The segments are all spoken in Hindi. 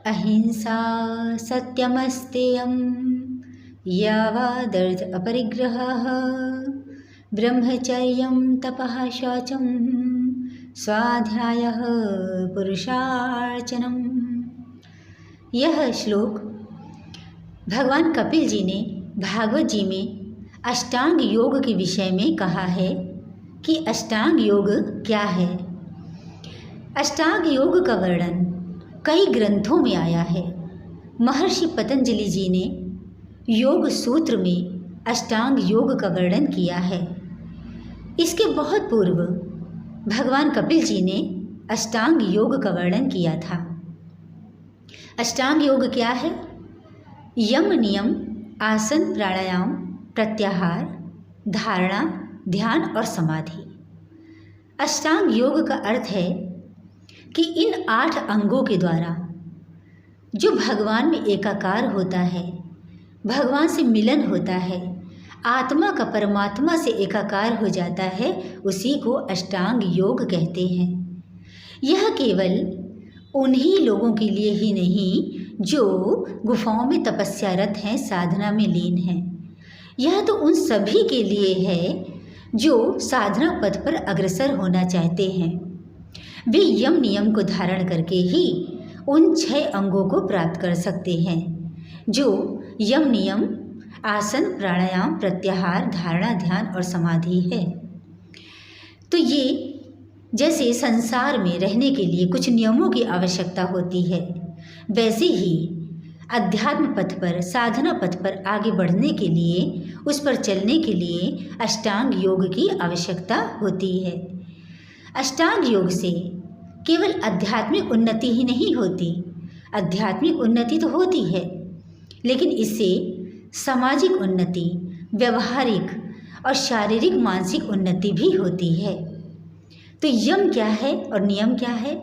अहिंसा सत्यमस्तेयं यावदर्थ अपरिग्रहः ब्रह्मचर्यं तपः शौचं स्वाध्यायः पुरुषार्चनम्। यह श्लोक भगवान कपिल जी ने भागवत जी में अष्टांग योग के विषय में कहा है कि अष्टांग योग क्या है। अष्टांग योग का वर्णन कई ग्रंथों में आया है। महर्षि पतंजलि जी ने योग सूत्र में अष्टांग योग का वर्णन किया है। इसके बहुत पूर्व भगवान कपिल जी ने अष्टांग योग का वर्णन किया था। अष्टांग योग क्या है? यम नियम, आसन, प्राणायाम, प्रत्याहार, धारणा, ध्यान और समाधि। अष्टांग योग का अर्थ है कि इन 8 अंगों के द्वारा जो भगवान में एकाकार होता है, भगवान से मिलन होता है, आत्मा का परमात्मा से एकाकार हो जाता है, उसी को अष्टांग योग कहते हैं। यह केवल उन्हीं लोगों के लिए ही नहीं जो गुफाओं में तपस्यारत हैं, साधना में लीन हैं। यह तो उन सभी के लिए है जो साधना पथ पर अग्रसर होना चाहते हैं। वे यम नियम को धारण करके ही उन 6 अंगों को प्राप्त कर सकते हैं, जो यम नियम, आसन, प्राणायाम, प्रत्याहार, धारणा, ध्यान और समाधि है। तो ये जैसे संसार में रहने के लिए कुछ नियमों की आवश्यकता होती है, वैसे ही अध्यात्म पथ पर, साधना पथ पर आगे बढ़ने के लिए, उस पर चलने के लिए अष्टांग योग की आवश्यकता होती है। अष्टांग योग से केवल आध्यात्मिक उन्नति ही नहीं होती, आध्यात्मिक उन्नति तो होती है, लेकिन इससे सामाजिक उन्नति, व्यवहारिक और शारीरिक मानसिक उन्नति भी होती है। तो यम क्या है और नियम क्या है?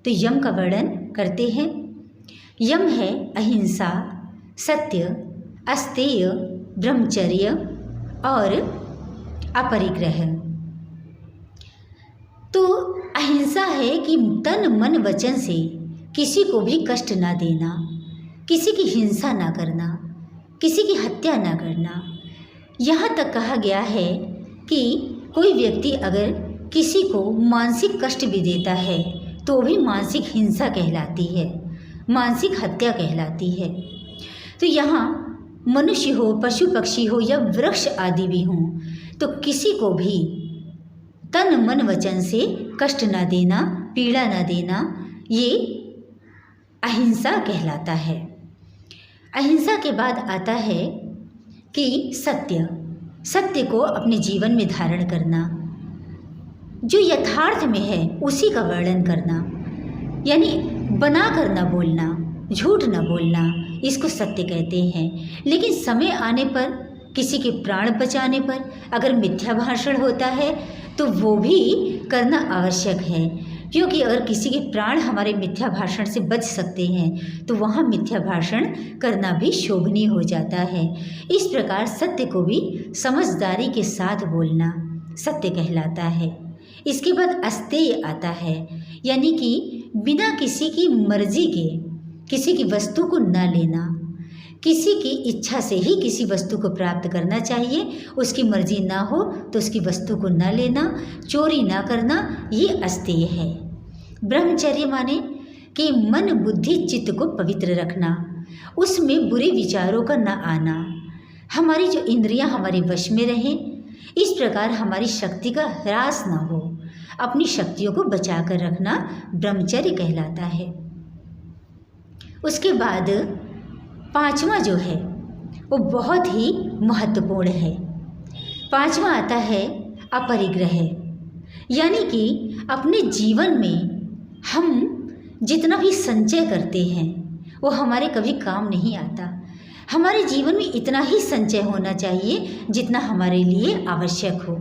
तो यम का वर्णन करते हैं। यम है अहिंसा, सत्य, अस्तेय, ब्रह्मचर्य और अपरिग्रह। तो अहिंसा है कि तन मन वचन से किसी को भी कष्ट ना देना, किसी की हिंसा ना करना, किसी की हत्या ना करना। यहाँ तक कहा गया है कि कोई व्यक्ति अगर किसी को मानसिक कष्ट भी देता है तो भी मानसिक हिंसा कहलाती है, मानसिक हत्या कहलाती है। तो यहाँ मनुष्य हो, पशु पक्षी हो या वृक्ष आदि भी हों, तो किसी को भी तन मन वचन से कष्ट ना देना, पीड़ा ना देना, ये अहिंसा कहलाता है। अहिंसा के बाद आता है कि सत्य, सत्य को अपने जीवन में धारण करना, जो यथार्थ में है उसी का वर्णन करना, यानी बना कर ना बोलना, झूठ ना बोलना, इसको सत्य कहते हैं। लेकिन समय आने पर, किसी के प्राण बचाने पर अगर मिथ्या भाषण होता है तो वो भी करना आवश्यक है, क्योंकि अगर किसी के प्राण हमारे मिथ्या भाषण से बच सकते हैं तो वहाँ मिथ्या भाषण करना भी शोभनीय हो जाता है। इस प्रकार सत्य को भी समझदारी के साथ बोलना सत्य कहलाता है। इसके बाद अस्तेय आता है, यानी कि बिना किसी की मर्जी के किसी की वस्तु को न लेना, किसी की इच्छा से ही किसी वस्तु को प्राप्त करना चाहिए, उसकी मर्जी ना हो तो उसकी वस्तु को न लेना, चोरी ना करना, ये अस्तेय है। ब्रह्मचर्य माने कि मन बुद्धि चित्त को पवित्र रखना, उसमें बुरे विचारों का न आना, हमारी जो इंद्रियां हमारे वश में रहें, इस प्रकार हमारी शक्ति का ह्रास ना हो, अपनी शक्तियों को बचा कर रखना ब्रह्मचर्य कहलाता है। उसके बाद 5वां जो है वो बहुत ही महत्वपूर्ण है। 5वां आता है अपरिग्रह, यानी कि अपने जीवन में हम जितना भी संचय करते हैं वो हमारे कभी काम नहीं आता। हमारे जीवन में इतना ही संचय होना चाहिए जितना हमारे लिए आवश्यक हो।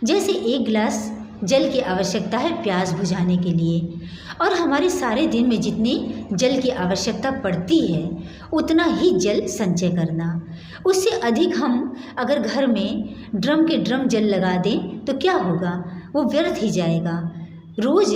जैसे 1 गिलास जल की आवश्यकता है प्यास बुझाने के लिए, और हमारे सारे दिन में जितनी जल की आवश्यकता पड़ती है उतना ही जल संचय करना। उससे अधिक हम अगर घर में ड्रम के ड्रम जल लगा दें तो क्या होगा? वो व्यर्थ ही जाएगा। रोज़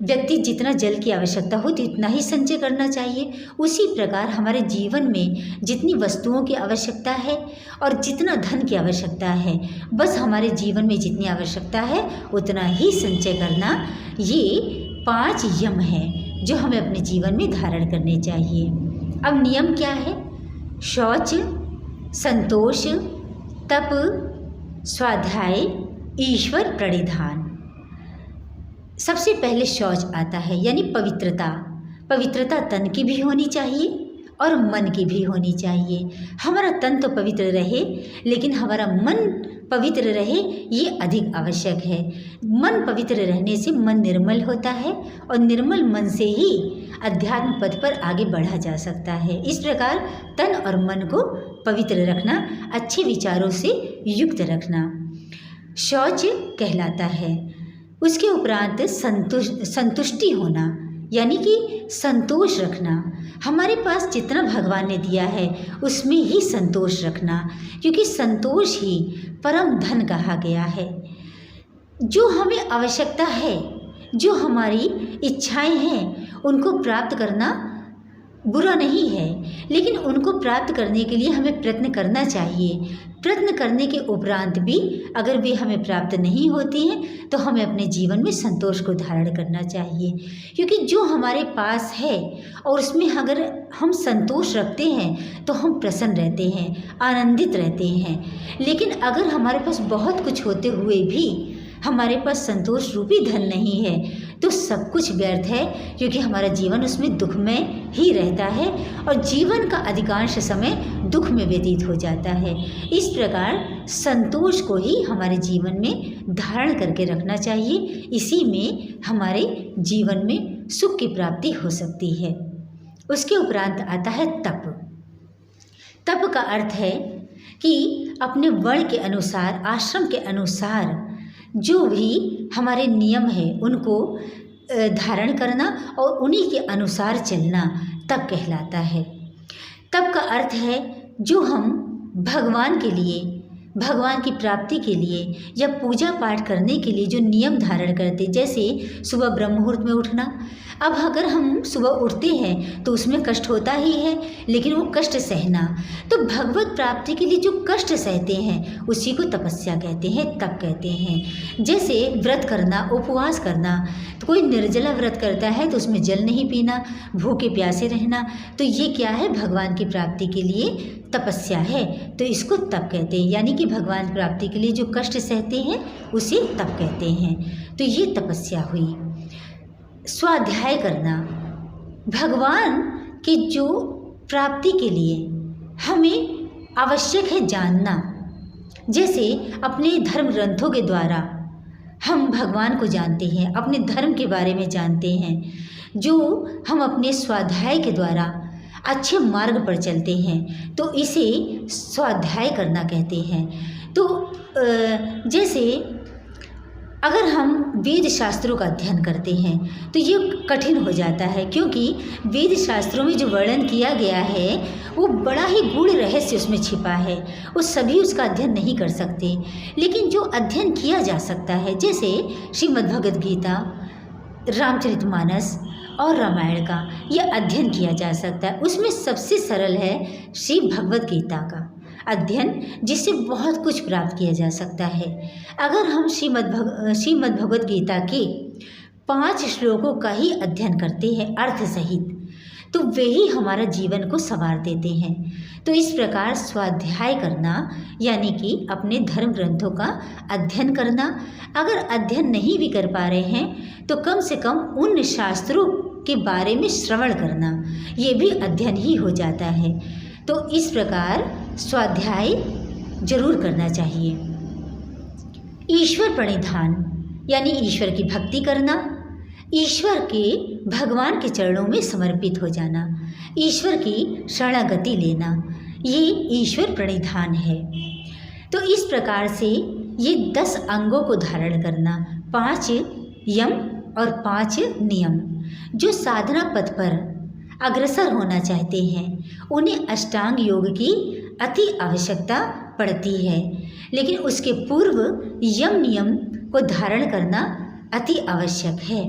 व्यक्ति जितना जल की आवश्यकता होती उतना ही संचय करना चाहिए, उसी प्रकार हमारे जीवन में जितनी वस्तुओं की आवश्यकता है और जितना धन की आवश्यकता है, बस हमारे जीवन में जितनी आवश्यकता है उतना ही संचय करना, ये 5 यम हैं जो हमें अपने जीवन में धारण करने चाहिए। अब नियम क्या है? शौच, संतोष, तप, स्वाध्याय, ईश्वर प्रणिधान। सबसे पहले शौच आता है, यानी पवित्रता। पवित्रता तन की भी होनी चाहिए और मन की भी होनी चाहिए। हमारा तन तो पवित्र रहे, लेकिन हमारा मन पवित्र रहे, ये अधिक आवश्यक है। मन पवित्र रहने से मन निर्मल होता है और निर्मल मन से ही अध्यात्म पथ पर आगे बढ़ा जा सकता है। इस प्रकार तन और मन को पवित्र रखना, अच्छे विचारों से युक्त रखना शौच कहलाता है। उसके उपरांत संतुष्टि होना, यानी कि संतोष रखना। हमारे पास जितना भगवान ने दिया है उसमें ही संतोष रखना, क्योंकि संतोष ही परम धन कहा गया है। जो हमें आवश्यकता है, जो हमारी इच्छाएं हैं, उनको प्राप्त करना बुरा नहीं है, लेकिन उनको प्राप्त करने के लिए हमें प्रयत्न करना चाहिए। प्रयत्न करने के उपरांत भी अगर वे हमें प्राप्त नहीं होती हैं तो हमें अपने जीवन में संतोष को धारण करना चाहिए, क्योंकि जो हमारे पास है और उसमें अगर हम संतोष रखते हैं तो हम प्रसन्न रहते हैं, आनंदित रहते हैं। लेकिन अगर हमारे पास बहुत कुछ होते हुए भी हमारे पास संतोष रूपी धन नहीं है तो सब कुछ व्यर्थ है, क्योंकि हमारा जीवन उसमें दुखमय ही रहता है और जीवन का अधिकांश समय दुख में व्यतीत हो जाता है। इस प्रकार संतोष को ही हमारे जीवन में धारण करके रखना चाहिए। इसी में हमारे जीवन में सुख की प्राप्ति हो सकती है। उसके उपरांत आता है तप। तप का अर्थ है कि अपने वर्ण के अनुसार, आश्रम के अनुसार जो भी हमारे नियम है उनको धारण करना और उन्हीं के अनुसार चलना तप कहलाता है। तप का अर्थ है जो हम भगवान के लिए, भगवान की प्राप्ति के लिए या पूजा पाठ करने के लिए जो नियम धारण करते, जैसे सुबह ब्रह्म मुहूर्त में उठना। अब अगर हम सुबह उठते हैं तो उसमें कष्ट होता ही है, लेकिन वो कष्ट सहना, तो भगवत प्राप्ति के लिए जो कष्ट सहते हैं उसी को तपस्या कहते हैं, तप कहते हैं। जैसे व्रत करना, उपवास करना, तो कोई निर्जला व्रत करता है तो उसमें जल नहीं पीना, भूखे प्यासे रहना, तो ये क्या है? भगवान की प्राप्ति के लिए तपस्या है, तो इसको तप कहते हैं। यानी कि भगवान प्राप्ति के लिए जो कष्ट सहते हैं उसे तप कहते हैं। तो ये तपस्या हुई। स्वाध्याय करना, भगवान की जो प्राप्ति के लिए हमें आवश्यक है जानना। जैसे अपने धर्म ग्रंथों के द्वारा हम भगवान को जानते हैं, अपने धर्म के बारे में जानते हैं, जो हम अपने स्वाध्याय के द्वारा अच्छे मार्ग पर चलते हैं, तो इसे स्वाध्याय करना कहते हैं। तो जैसे अगर हम वेद शास्त्रों का अध्ययन करते हैं तो ये कठिन हो जाता है, क्योंकि वेद शास्त्रों में जो वर्णन किया गया है वो बड़ा ही गूढ़ रहस्य उसमें छिपा है। वो सभी उसका अध्ययन नहीं कर सकते, लेकिन जो अध्ययन किया जा सकता है, जैसे श्रीमद् भगवद गीता, रामचरितमानस और रामायण का यह अध्ययन किया जा सकता है। उसमें सबसे सरल है श्री भगवद गीता का अध्ययन, जिससे बहुत कुछ प्राप्त किया जा सकता है। अगर हम श्रीमद् भगवद गीता के 5 श्लोकों का ही अध्ययन करते हैं अर्थ सहित, तो वे ही हमारा जीवन को संवार देते हैं। तो इस प्रकार स्वाध्याय करना, यानी कि अपने धर्म ग्रंथों का अध्ययन करना। अगर अध्ययन नहीं भी कर पा रहे हैं तो कम से कम उन शास्त्रों के बारे में श्रवण करना, ये भी अध्ययन ही हो जाता है। तो इस प्रकार स्वाध्याय जरूर करना चाहिए। ईश्वर प्रणिधान, यानी ईश्वर की भक्ति करना, ईश्वर के भगवान के चरणों में समर्पित हो जाना, ईश्वर की शरणागति लेना, ये ईश्वर प्रणिधान है। तो इस प्रकार से ये 10 अंगों को धारण करना, 5 यम और 5 नियम, जो साधना पथ पर अग्रसर होना चाहते हैं उन्हें अष्टांग योग की अति आवश्यकता पड़ती है, लेकिन उसके पूर्व यम नियम को धारण करना अति आवश्यक है।